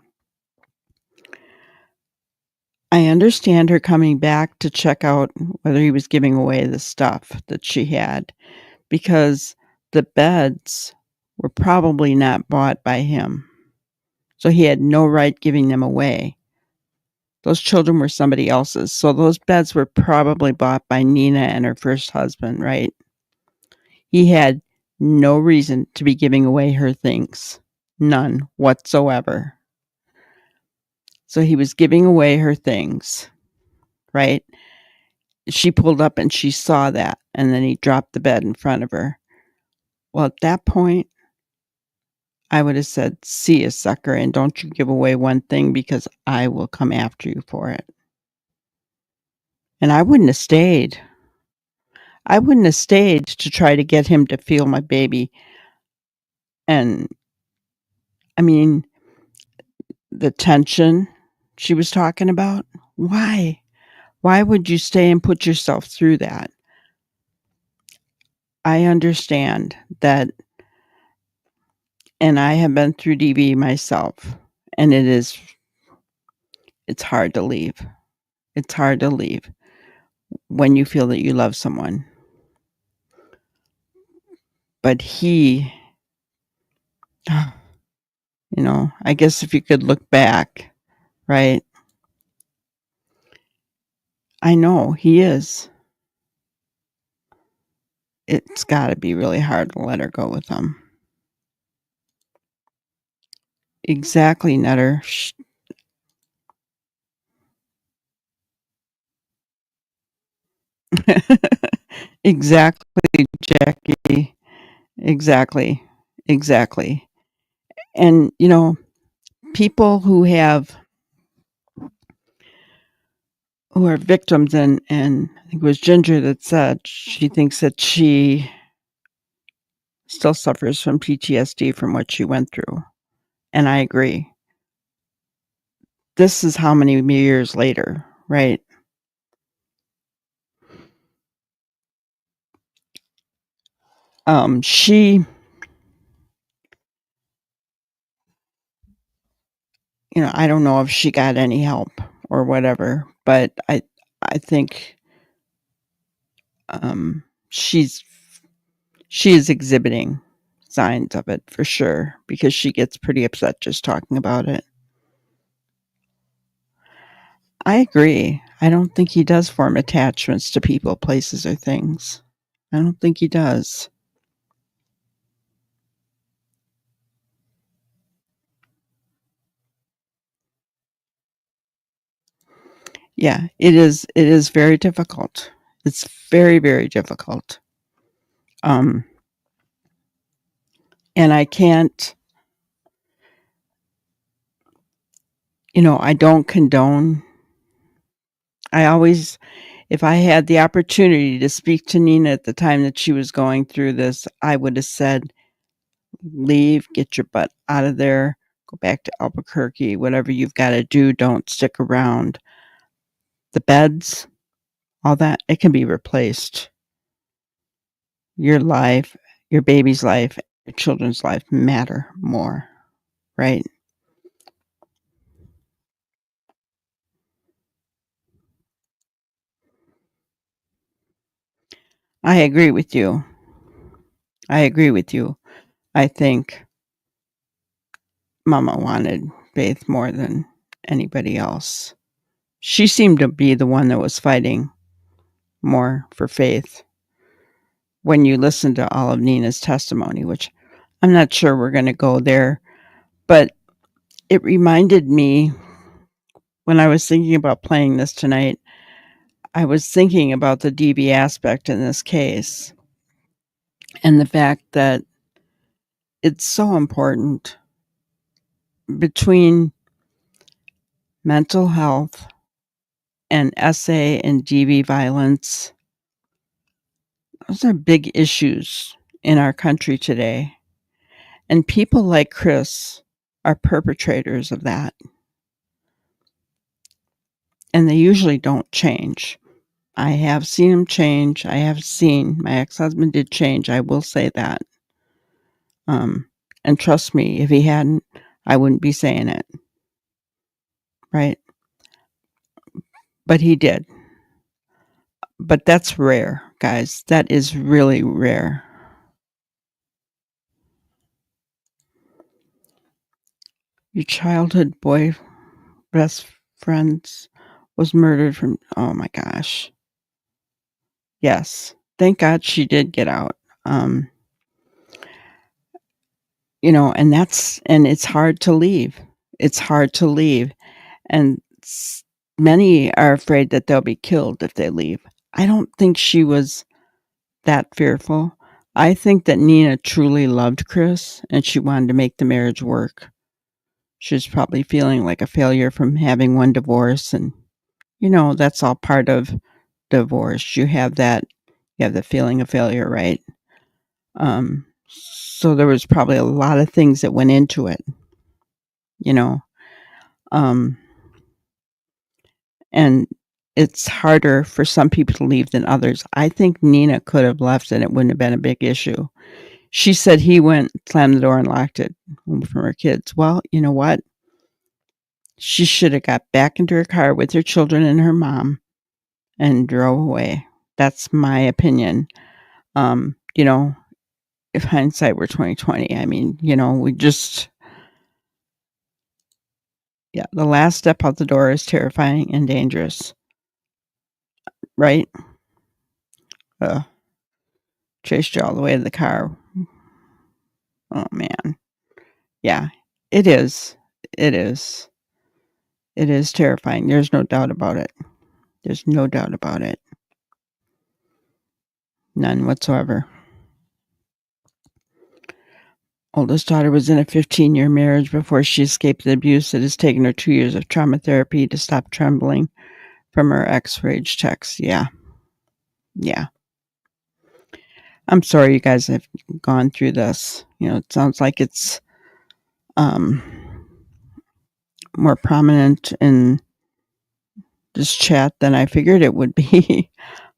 I understand her coming back to check out whether he was giving away the stuff that she had because the beds were probably not bought by him. So he had no right giving them away. Those children were somebody else's. So those beds were probably bought by Nina and her first husband, right? He had no reason to be giving away her things. None whatsoever. So he was giving away her things, right? She pulled up and she saw that, and then he dropped the bed in front of her. Well, at that point, I would have said, see ya, sucker, and don't you give away one thing because I will come after you for it. And I wouldn't have stayed. I wouldn't have stayed to try to get him to feel my baby. And I mean, the tension she was talking about, why? Why would you stay and put yourself through that? I understand that, and I have been through DV myself, and it's hard to leave. It's hard to leave when you feel that you love someone. But he, I guess if you could look back, right? I know, he is. It's gotta be really hard to let her go with him. Exactly, Nutter. Exactly, Jackie. Exactly. Exactly. And, people who are victims, and I think it was Ginger that said she thinks that she still suffers from PTSD from what she went through. And I agree. This is how many years later, right? She, I don't know if she got any help or whatever, but I think um, she's she is exhibiting signs of it for sure because she gets pretty upset just talking about it. I agree. I don't think he does form attachments to people, places, or things. I don't think he does. Yeah, it is very difficult. It's very, very difficult. Um, and I can't, I don't condone. I always, if I had the opportunity to speak to Nina at the time that she was going through this, I would have said, leave, get your butt out of there, go back to Albuquerque, whatever you've got to do, don't stick around. The beds, all that, it can be replaced. Your life, your baby's life, your children's life matter more, right? I agree with you. I agree with you. I think Mama wanted Faith more than anybody else. She seemed to be the one that was fighting more for Faith when you listen to all of Nina's testimony, which I'm not sure we're going to go there, but it reminded me when I was thinking about playing this tonight, I was thinking about the DV aspect in this case and the fact that it's so important between mental health and SA and DV violence. Those are big issues in our country today. And people like Chris are perpetrators of that. And they usually don't change. I have seen him change. I have seen my ex-husband did change. I will say that. And trust me, if he hadn't, I wouldn't be saying it. Right? But he did. But that's rare, guys. That is really rare. Your childhood boy best friends was murdered from, oh my gosh. Yes. Thank God she did get out. Um, and it's hard to leave. It's hard to leave. And many are afraid that they'll be killed if they leave. I don't think she was that fearful. I think that Nina truly loved Chris and she wanted to make the marriage work. She was probably feeling like a failure from having one divorce, and that's all part of divorce. You have the feeling of failure, right? So there was probably a lot of things that went into it, you know. Um, and it's harder for some people to leave than others. I think Nina could have left and it wouldn't have been a big issue. She said he went, slammed the door, and locked it from her kids. Well, you know what? She should have got back into her car with her children and her mom and drove away. That's my opinion. Um, you know, if hindsight were 2020, I mean, we just, yeah, the last step out the door is terrifying and dangerous. right? Chased you all the way to the car. Oh, man. Yeah, it is. It is. It is terrifying. There's no doubt about it. There's no doubt about it. None whatsoever. Oldest daughter was in a 15-year marriage before she escaped the abuse. It has taken her 2 years of trauma therapy to stop trembling from her ex-rage texts. Yeah. Yeah. I'm sorry you guys have gone through this. It sounds like it's more prominent in this chat than I figured it would be.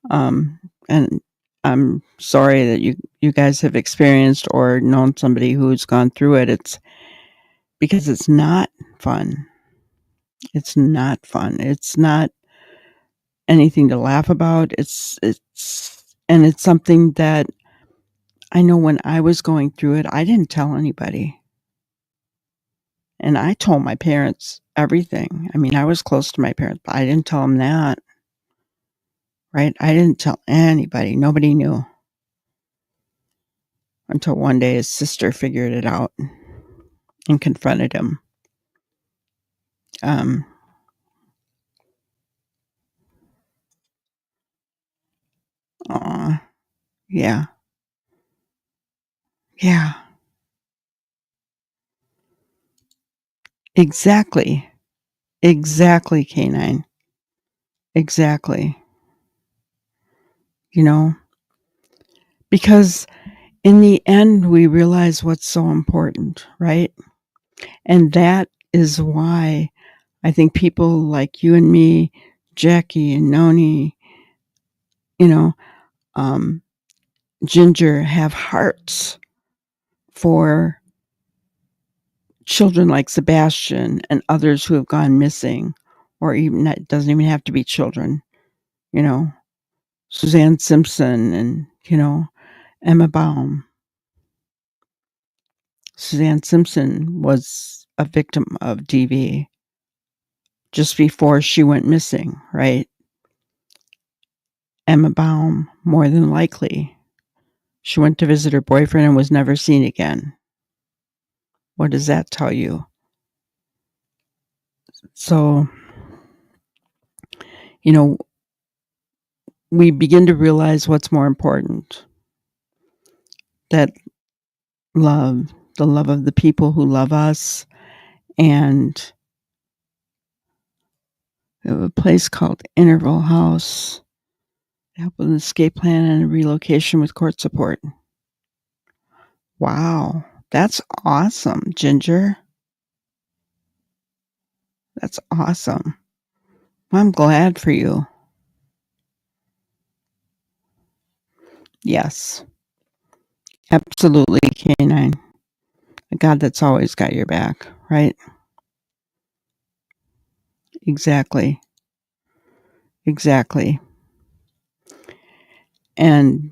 And I'm sorry that you guys have experienced or known somebody who's gone through it. It's because it's not fun. It's not fun. It's not anything to laugh about. It's something that I know when I was going through it, I didn't tell anybody. And I told my parents everything. I mean, I was close to my parents, but I didn't tell them that. Right? I didn't tell anybody. Nobody knew. Until one day his sister figured it out and confronted him. Aw, yeah. Yeah. Exactly. Exactly, Canine. Exactly. Because in the end, we realize what's so important, right? And that is why I think people like you and me, Jackie and Noni, Ginger, have hearts for children like Sebastian and others who have gone missing, or even it doesn't even have to be children, Suzanne Simpson and, Emma Baum. Suzanne Simpson was a victim of DV just before she went missing, right? Emma Baum, more than likely, she went to visit her boyfriend and was never seen again. What does that tell you? So, we begin to realize what's more important. That love, the love of the people who love us, and we have a place called Interval House to help with an escape plan and a relocation with court support. Wow, that's awesome, Ginger. That's awesome. I'm glad for you. Yes, absolutely, Canine. A God that's always got your back, right? Exactly. Exactly. And,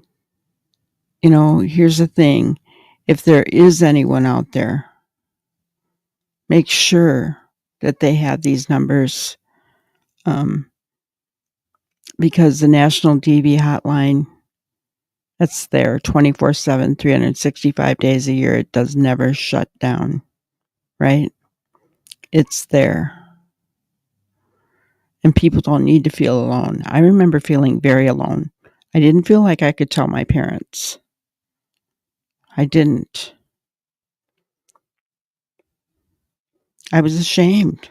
here's the thing. If there is anyone out there, make sure that they have these numbers, because the National DV Hotline, that's there 24/7, 365 days a year. It does never shut down, right? It's there. And people don't need to feel alone. I remember feeling very alone. I didn't feel like I could tell my parents. I didn't. I was ashamed.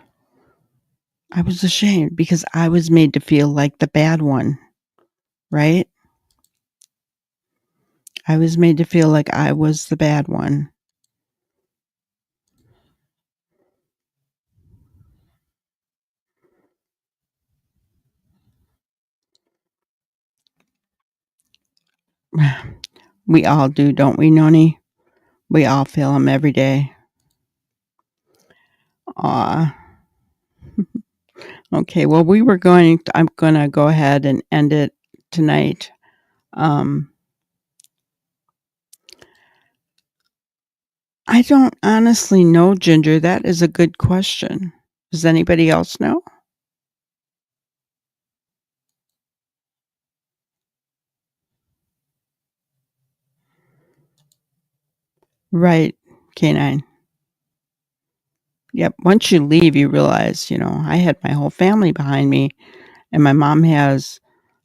I was ashamed because I was made to feel like the bad one, right? I was made to feel like I was the bad one. We all do, don't we, Noni? We all feel them every day. Aw. Okay, well, I'm going to go ahead and end it tonight. I don't honestly know, Ginger. That is a good question. Does anybody else know? Right, canine. Yep, once you leave, you realize, I had my whole family behind me, and my mom has,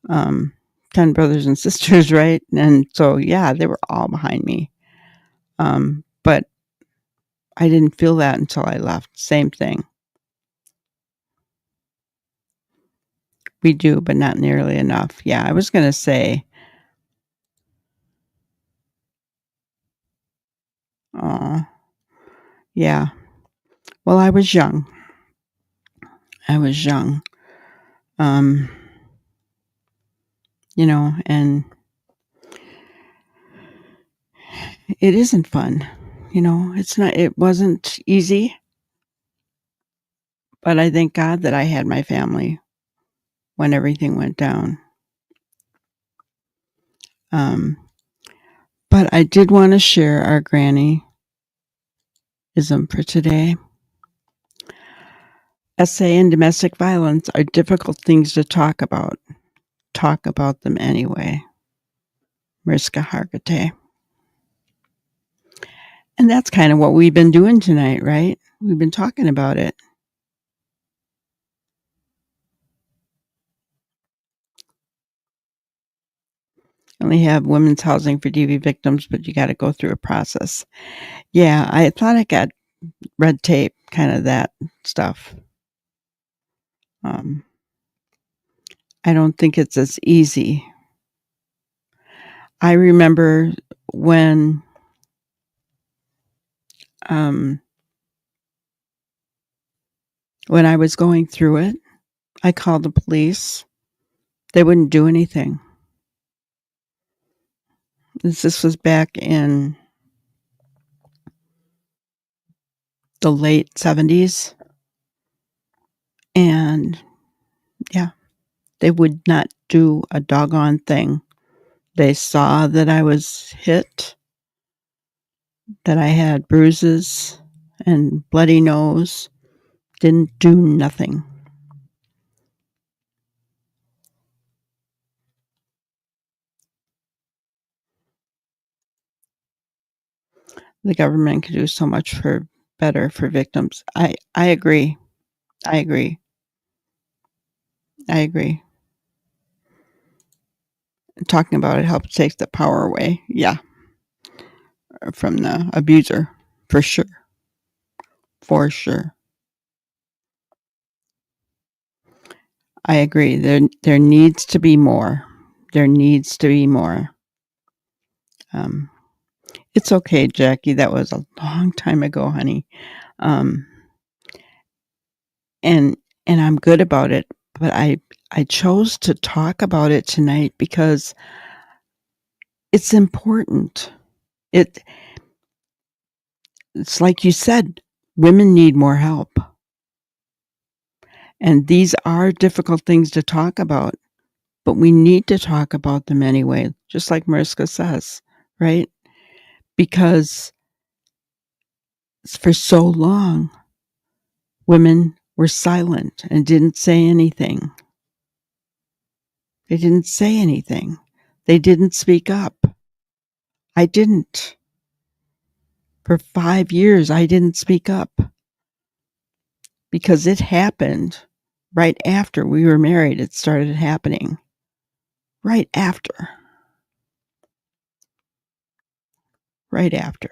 um, 10 brothers and sisters, right? And so, yeah, they were all behind me. But I didn't feel that until I left. Same thing. We do, but not nearly enough. Yeah, I was gonna say, oh, yeah. Well, I was young. I was young. Um, and it isn't fun. It wasn't easy, but I thank God that I had my family when everything went down. Um, but I did want to share our grannyism for today. SA and domestic violence are difficult things to talk about. Talk about them anyway. Mariska Hargitay. And that's kind of what we've been doing tonight, right? We've been talking about it. Only have women's housing for DV victims, but you got to go through a process. Yeah, I thought I got red tape, kind of that stuff. Um, I don't think it's as easy. I remember when um, when I was going through it, I called the police. They wouldn't do anything. This was back in the late 70s. And yeah, they would not do a doggone thing. They saw that I was hit, that I had bruises and bloody nose, didn't do nothing. The government could do so much better for victims. I agree. I agree. I agree. Talking about it helps take the power away. Yeah, from the abuser, for sure. For sure. I agree. There needs to be more. There needs to be more. Um, it's okay, Jackie. That was a long time ago, honey. Um, and and I'm good about it. But I chose to talk about it tonight because it's important. It's like you said, women need more help. And these are difficult things to talk about, but we need to talk about them anyway, just like Mariska says, right? Because for so long, women were silent and didn't say anything. They didn't say anything. They didn't speak up. I didn't. For 5 years, I didn't speak up because it happened right after we were married. It started happening right after. Right after.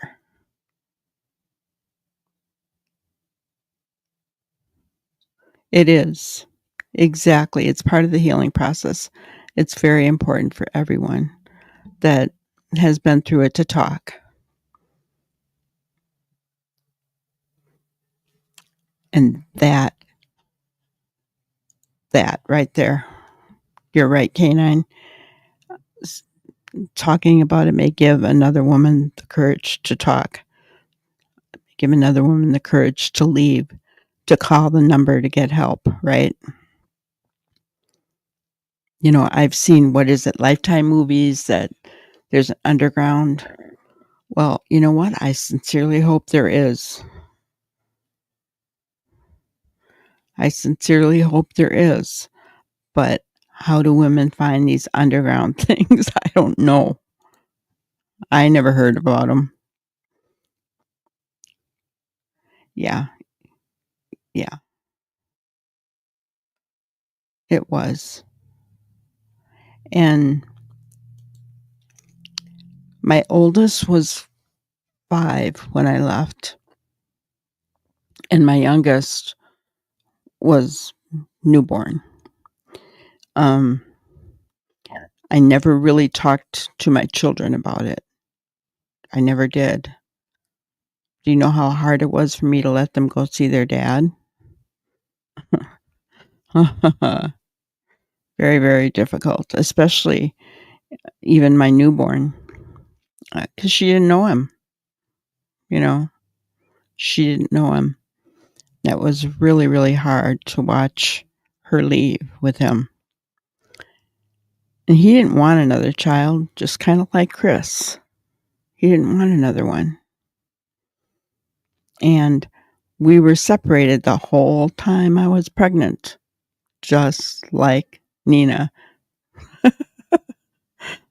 It is. Exactly. It's part of the healing process. It's very important for everyone that has been through it to talk. And that right there, you're right, Canine. Talking about it may give another woman the courage to talk, give another woman the courage to leave, to call the number to get help, right? I've seen, what is it, Lifetime movies that there's an underground. Well, you know what? I sincerely hope there is. I sincerely hope there is. But how do women find these underground things? I don't know. I never heard about them. Yeah. Yeah. It was. And my oldest was 5 when I left, and my youngest was newborn. Um, I never really talked to my children about it. I never did. Do you know how hard it was for me to let them go see their dad? Very, very difficult, especially even my newborn, because she didn't know him. You know, she didn't know him. That was really, really hard to watch her leave with him. And he didn't want another child, just kind of like Chris. He didn't want another one. And we were separated the whole time I was pregnant, just like Nina.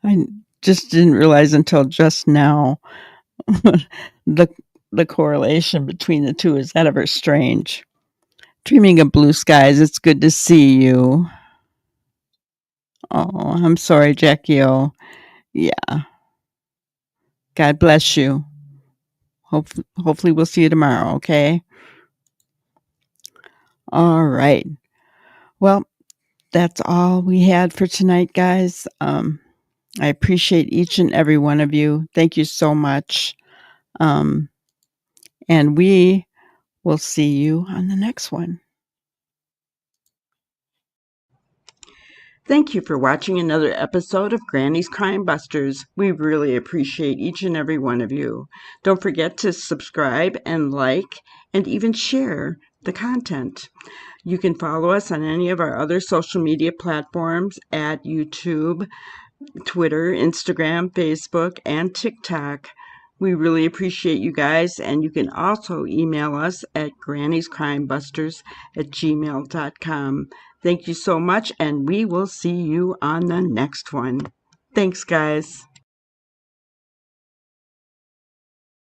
I just didn't realize until just now the the correlation between the two is that ever strange. Dreaming of blue skies, it's good to see you. Oh, I'm sorry, Jackie O. Yeah. God bless you. Hopefully we'll see you tomorrow, okay? All right. Well, that's all we had for tonight, guys. I appreciate each and every one of you. Thank you so much. And we will see you on the next one. Thank you for watching another episode of Granny's Crime Busters. We really appreciate each and every one of you. Don't forget to subscribe and like and even share the content. You can follow us on any of our other social media platforms at YouTube, Twitter, Instagram, Facebook, and TikTok. We really appreciate you guys, and you can also email us at granniescrimebusters@gmail.com. Thank you so much, and we will see you on the next one. Thanks, guys.